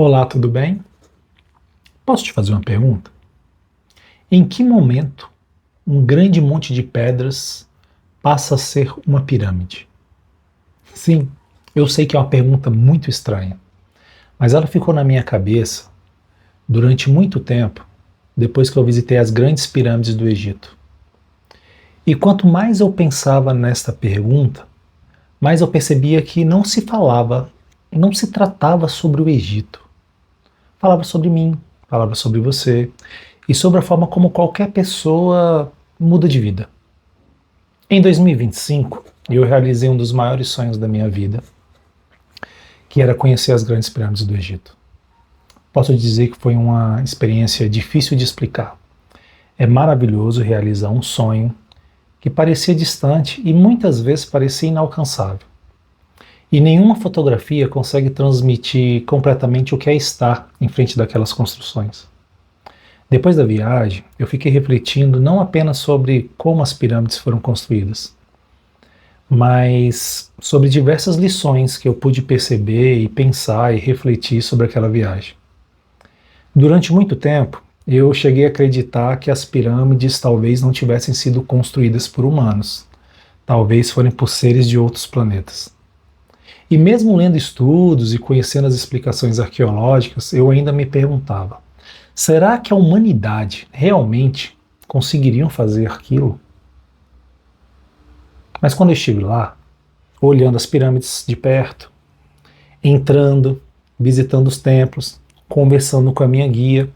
Olá, tudo bem? Posso te fazer uma pergunta? Em que momento um grande monte de pedras passa a ser uma pirâmide? Sim, eu sei que é uma pergunta muito estranha, mas ela ficou na minha cabeça durante muito tempo, depois que eu visitei as grandes pirâmides do Egito. E quanto mais eu pensava nesta pergunta, mais eu percebia que não se tratava sobre o Egito. Falava sobre mim, falava sobre você e sobre a forma como qualquer pessoa muda de vida. Em 2025, eu realizei um dos maiores sonhos da minha vida, que era conhecer as grandes pirâmides do Egito. Posso dizer que foi uma experiência difícil de explicar. É maravilhoso realizar um sonho que parecia distante e muitas vezes parecia inalcançável. E nenhuma fotografia consegue transmitir completamente o que é estar em frente daquelas construções. Depois da viagem, eu fiquei refletindo não apenas sobre como as pirâmides foram construídas, mas sobre diversas lições que eu pude perceber e pensar e refletir sobre aquela viagem. Durante muito tempo, eu cheguei a acreditar que as pirâmides talvez não tivessem sido construídas por humanos, talvez forem por seres de outros planetas. E mesmo lendo estudos e conhecendo as explicações arqueológicas, eu ainda me perguntava: será que a humanidade realmente conseguiriam fazer aquilo? Mas quando eu estive lá, olhando as pirâmides de perto, entrando, visitando os templos, conversando com a minha guia,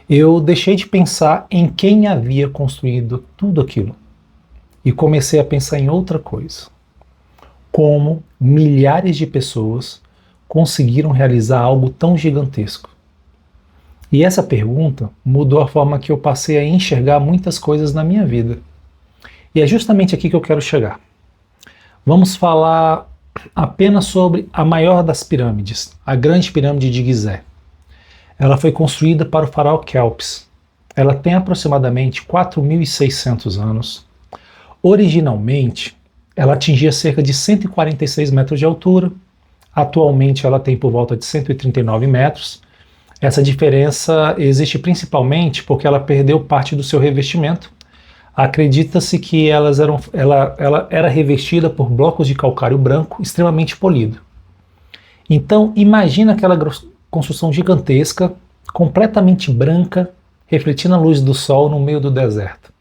eu deixei de pensar em quem havia construído tudo aquilo e comecei a pensar em outra coisa. Como milhares de pessoas conseguiram realizar algo tão gigantesco? E essa pergunta mudou a forma que eu passei a enxergar muitas coisas na minha vida. E é justamente aqui que eu quero chegar. Vamos falar apenas sobre a maior das pirâmides, a Grande Pirâmide de Gizé. Ela foi construída para o faraó Quéops. Ela tem aproximadamente 4.600 anos. Originalmente, ela atingia cerca de 146 metros de altura. Atualmente, ela tem por volta de 139 metros. Essa diferença existe principalmente porque ela perdeu parte do seu revestimento. Acredita-se que ela era revestida por blocos de calcário branco extremamente polido. Então, imagina aquela construção gigantesca, completamente branca, refletindo a luz do sol no meio do deserto.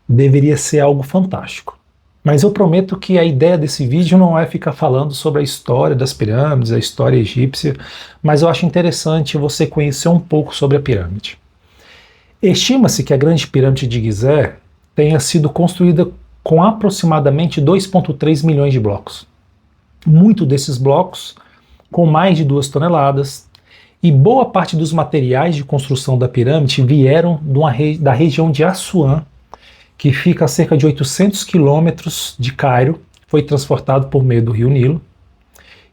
Deveria ser algo fantástico. Mas eu prometo que a ideia desse vídeo não é ficar falando sobre a história das pirâmides, a história egípcia, mas eu acho interessante você conhecer um pouco sobre a pirâmide. Estima-se que a Grande Pirâmide de Gizé tenha sido construída com aproximadamente 2,3 milhões de blocos. Muitos desses blocos com mais de 2 toneladas, e boa parte dos materiais de construção da pirâmide vieram da região de Assuã, que fica a cerca de 800 quilômetros de Cairo, foi transportado por meio do rio Nilo.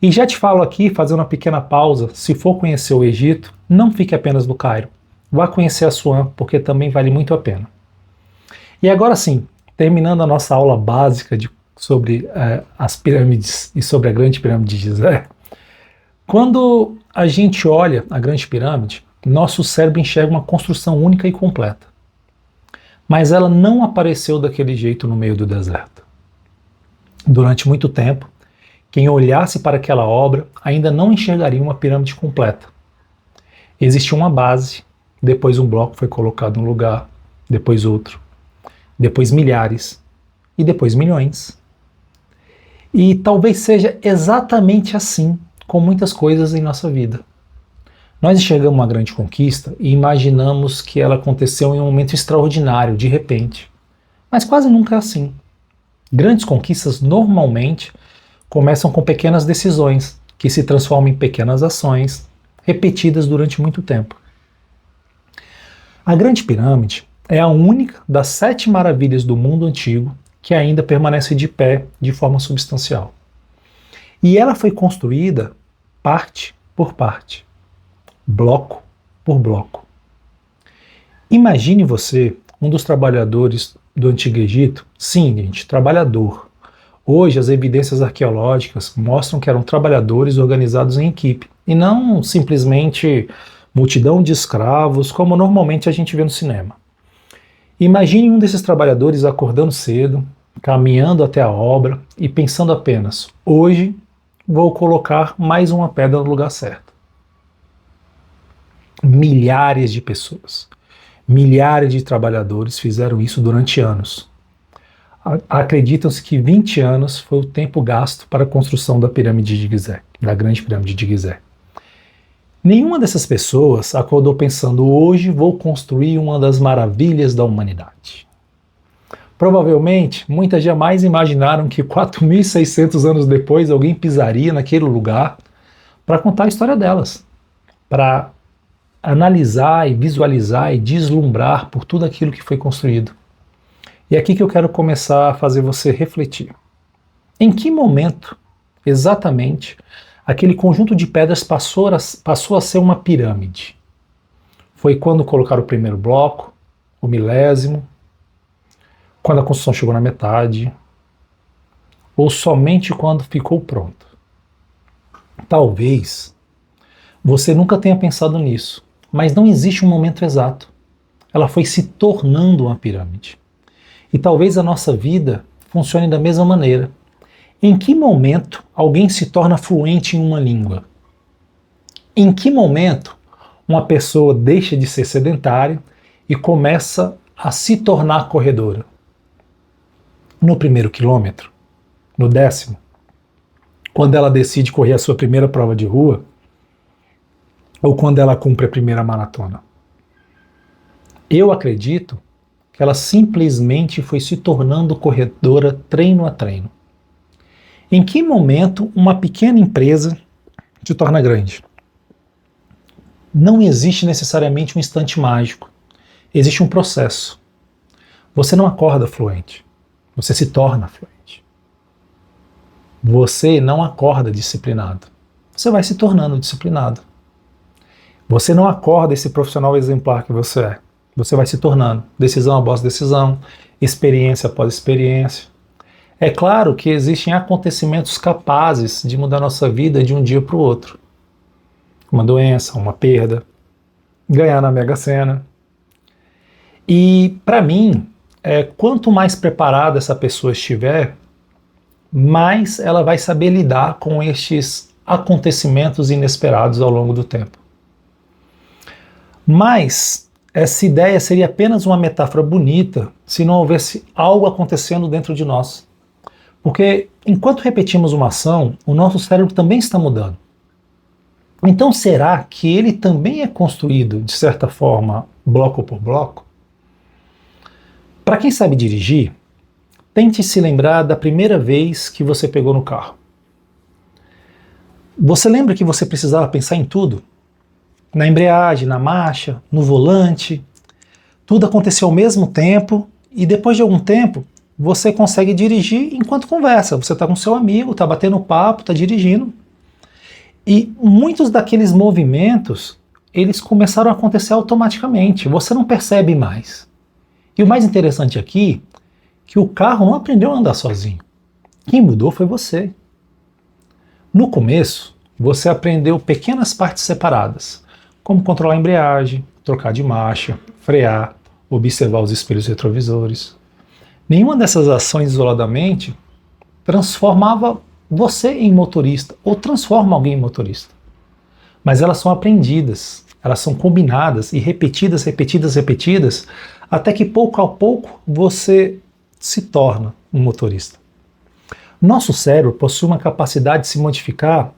E já te falo aqui, fazendo uma pequena pausa, se for conhecer o Egito, não fique apenas no Cairo, vá conhecer Assuã, porque também vale muito a pena. E agora sim, terminando a nossa aula básica sobre as pirâmides e sobre a Grande Pirâmide de Gizé, quando a gente olha a Grande Pirâmide, nosso cérebro enxerga uma construção única e completa. Mas ela não apareceu daquele jeito no meio do deserto. Durante muito tempo, quem olhasse para aquela obra ainda não enxergaria uma pirâmide completa. Existia uma base, depois um bloco foi colocado no lugar, depois outro, depois milhares e depois milhões. E talvez seja exatamente assim com muitas coisas em nossa vida. Nós enxergamos uma grande conquista e imaginamos que ela aconteceu em um momento extraordinário, de repente. Mas quase nunca é assim. Grandes conquistas normalmente começam com pequenas decisões, que se transformam em pequenas ações, repetidas durante muito tempo. A Grande Pirâmide é a única das 7 maravilhas do mundo antigo que ainda permanece de pé de forma substancial. E ela foi construída parte por parte, bloco por bloco. Imagine você, um dos trabalhadores do Antigo Egito, sim, gente, trabalhador. Hoje as evidências arqueológicas mostram que eram trabalhadores organizados em equipe, e não simplesmente multidão de escravos, como normalmente a gente vê no cinema. Imagine um desses trabalhadores acordando cedo, caminhando até a obra e pensando apenas: hoje vou colocar mais uma pedra no lugar certo. Milhares de pessoas, milhares de trabalhadores fizeram isso durante anos. Acreditam-se que 20 anos foi o tempo gasto para a construção da pirâmide de Gizé, da grande pirâmide de Gizé. Nenhuma dessas pessoas acordou pensando: hoje vou construir uma das maravilhas da humanidade. Provavelmente, muitas jamais imaginaram que 4.600 anos depois alguém pisaria naquele lugar para contar a história delas, para analisar e visualizar e deslumbrar por tudo aquilo que foi construído. E é aqui que eu quero começar a fazer você refletir. Em que momento, exatamente, aquele conjunto de pedras passou a ser uma pirâmide? Foi quando colocaram o primeiro bloco, o milésimo, quando a construção chegou na metade, ou somente quando ficou pronto? Talvez você nunca tenha pensado nisso, mas não existe um momento exato. Ela foi se tornando uma pirâmide. E talvez a nossa vida funcione da mesma maneira. Em que momento alguém se torna fluente em uma língua? Em que momento uma pessoa deixa de ser sedentária e começa a se tornar corredora? No primeiro quilômetro? No 10º? Quando ela decide correr a sua primeira prova de rua? Ou quando ela cumpre a primeira maratona? Eu acredito que ela simplesmente foi se tornando corredora treino a treino. Em que momento uma pequena empresa se torna grande? Não existe necessariamente um instante mágico. Existe um processo. Você não acorda fluente. Você se torna fluente. Você não acorda disciplinado. Você vai se tornando disciplinado. Você não acorda esse profissional exemplar que você é. Você vai se tornando, decisão após decisão, experiência após experiência. É claro que existem acontecimentos capazes de mudar nossa vida de um dia para o outro. Uma doença, uma perda, ganhar na Mega Sena. E, para mim, quanto mais preparada essa pessoa estiver, mais ela vai saber lidar com estes acontecimentos inesperados ao longo do tempo. Mas essa ideia seria apenas uma metáfora bonita se não houvesse algo acontecendo dentro de nós. Porque enquanto repetimos uma ação, o nosso cérebro também está mudando. Então será que ele também é construído, de certa forma, bloco por bloco? Para quem sabe dirigir, tente se lembrar da primeira vez que você pegou no carro. Você lembra que você precisava pensar em tudo? Na embreagem, na marcha, no volante. Tudo aconteceu ao mesmo tempo e depois de algum tempo você consegue dirigir enquanto conversa. Você está com seu amigo, está batendo papo, está dirigindo. E muitos daqueles movimentos, eles começaram a acontecer automaticamente. Você não percebe mais. E o mais interessante aqui, que o carro não aprendeu a andar sozinho. Quem mudou foi você. No começo, você aprendeu pequenas partes separadas, como controlar a embreagem, trocar de marcha, frear, observar os espelhos retrovisores. Nenhuma dessas ações isoladamente transformava você em motorista ou transforma alguém em motorista. Mas elas são aprendidas, elas são combinadas e repetidas, até que pouco a pouco você se torna um motorista. Nosso cérebro possui uma capacidade de se modificar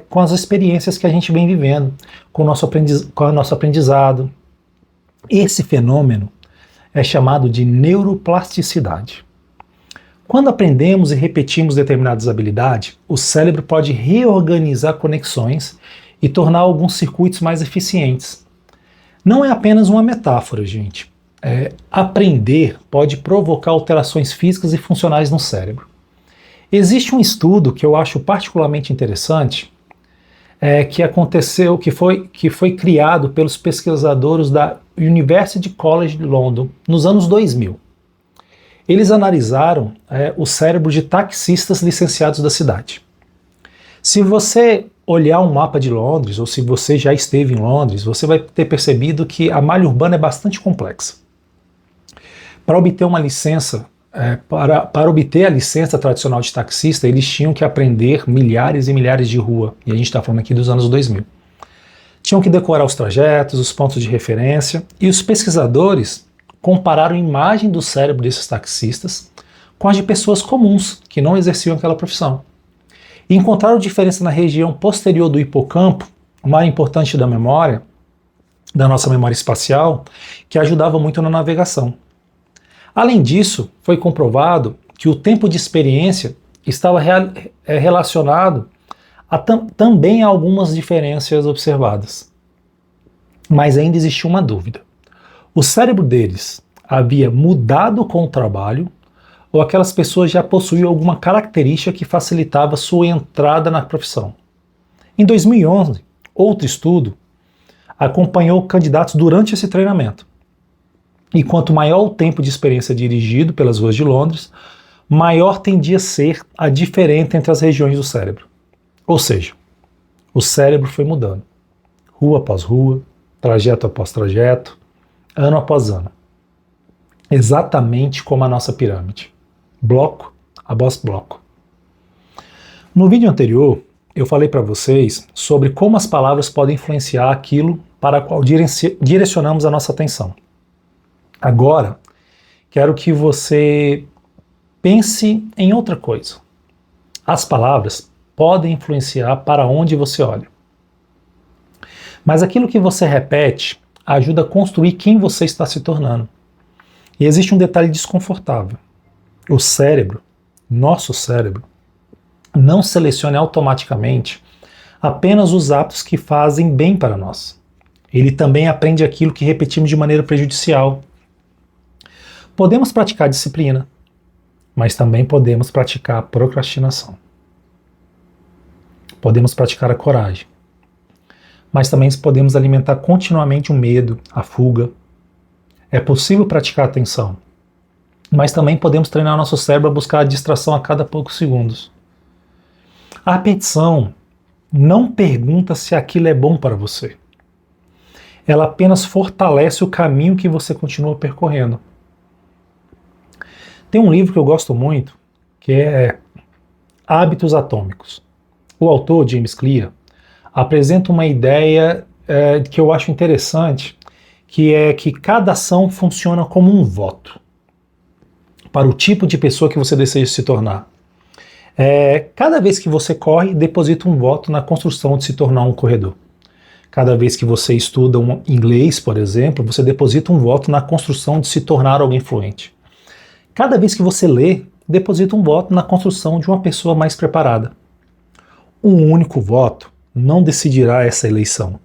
com as experiências que a gente vem vivendo, com o nosso aprendizado. Esse fenômeno é chamado de neuroplasticidade. Quando aprendemos e repetimos determinadas habilidades, o cérebro pode reorganizar conexões e tornar alguns circuitos mais eficientes. Não é apenas uma metáfora, gente. Aprender pode provocar alterações físicas e funcionais no cérebro. Existe um estudo que eu acho particularmente interessante, que foi criado pelos pesquisadores da University College London nos anos 2000. Eles analisaram o cérebro de taxistas licenciados da cidade. Se você olhar um mapa de Londres, ou se você já esteve em Londres, você vai ter percebido que a malha urbana é bastante complexa. Para obter uma licença, para obter a licença tradicional de taxista, eles tinham que aprender milhares e milhares de rua, e a gente está falando aqui dos anos 2000. Tinham que decorar os trajetos, os pontos de referência, e os pesquisadores compararam a imagem do cérebro desses taxistas com as de pessoas comuns, que não exerciam aquela profissão. E encontraram diferença na região posterior do hipocampo, o mais importante da memória, da nossa memória espacial, que ajudava muito na navegação. Além disso, foi comprovado que o tempo de experiência estava relacionado também a algumas diferenças observadas. Mas ainda existia uma dúvida. O cérebro deles havia mudado com o trabalho ou aquelas pessoas já possuíam alguma característica que facilitava sua entrada na profissão? Em 2011, outro estudo acompanhou candidatos durante esse treinamento. E quanto maior o tempo de experiência dirigido pelas ruas de Londres, maior tendia a ser a diferença entre as regiões do cérebro. Ou seja, o cérebro foi mudando, rua após rua, trajeto após trajeto, ano após ano. Exatamente como a nossa pirâmide, bloco após bloco. No vídeo anterior, eu falei para vocês sobre como as palavras podem influenciar aquilo para o qual direcionamos a nossa atenção. Agora, quero que você pense em outra coisa. As palavras podem influenciar para onde você olha. Mas aquilo que você repete ajuda a construir quem você está se tornando. E existe um detalhe desconfortável. O cérebro, nosso cérebro, não seleciona automaticamente apenas os atos que fazem bem para nós. Ele também aprende aquilo que repetimos de maneira prejudicial. Podemos praticar disciplina, mas também podemos praticar a procrastinação. Podemos praticar a coragem, mas também podemos alimentar continuamente o medo, a fuga. É possível praticar a atenção, mas também podemos treinar nosso cérebro a buscar a distração a cada poucos segundos. A repetição não pergunta se aquilo é bom para você. Ela apenas fortalece o caminho que você continua percorrendo. Tem um livro que eu gosto muito, que é Hábitos Atômicos. O autor, James Clear, apresenta uma ideia que eu acho interessante, que é que cada ação funciona como um voto para o tipo de pessoa que você deseja se tornar. Cada vez que você corre, deposita um voto na construção de se tornar um corredor. Cada vez que você estuda um inglês, por exemplo, você deposita um voto na construção de se tornar alguém fluente. Cada vez que você lê, deposita um voto na construção de uma pessoa mais preparada. Um único voto não decidirá essa eleição.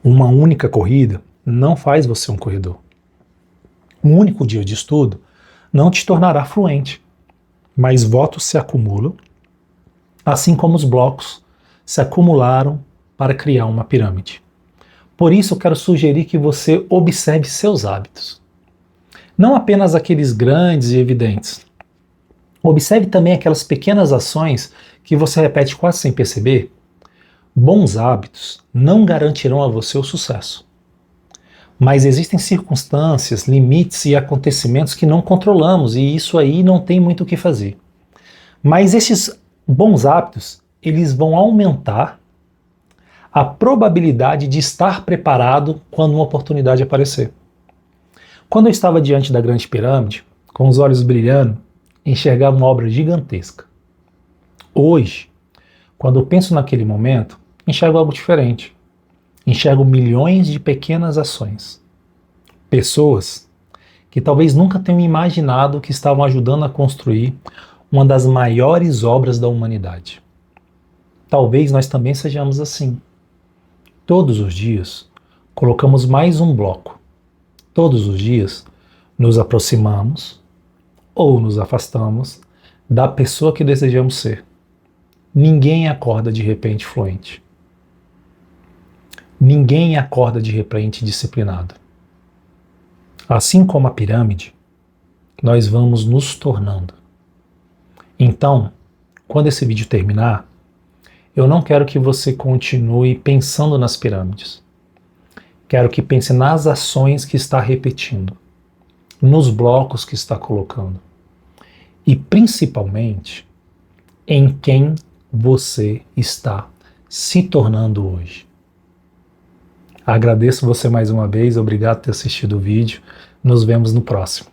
Uma única corrida não faz você um corredor. Um único dia de estudo não te tornará fluente. Mas votos se acumulam, assim como os blocos se acumularam para criar uma pirâmide. Por isso eu quero sugerir que você observe seus hábitos. Não apenas aqueles grandes e evidentes. Observe também aquelas pequenas ações que você repete quase sem perceber. Bons hábitos não garantirão a você o sucesso. Mas existem circunstâncias, limites e acontecimentos que não controlamos e isso aí não tem muito o que fazer. Mas esses bons hábitos, eles vão aumentar a probabilidade de estar preparado quando uma oportunidade aparecer. Quando eu estava diante da Grande Pirâmide, com os olhos brilhando, enxergava uma obra gigantesca. Hoje, quando eu penso naquele momento, enxergo algo diferente. Enxergo milhões de pequenas ações. Pessoas que talvez nunca tenham imaginado que estavam ajudando a construir uma das maiores obras da humanidade. Talvez nós também sejamos assim. Todos os dias, colocamos mais um bloco. Todos os dias, nos aproximamos ou nos afastamos da pessoa que desejamos ser. Ninguém acorda de repente fluente. Ninguém acorda de repente disciplinado. Assim como a pirâmide, nós vamos nos tornando. Então, quando esse vídeo terminar, Eu não quero que você continue pensando nas pirâmides. Quero que pense nas ações que está repetindo, nos blocos que está colocando e principalmente em quem você está se tornando hoje. Agradeço você mais uma vez, obrigado por ter assistido o vídeo. Nos vemos no próximo.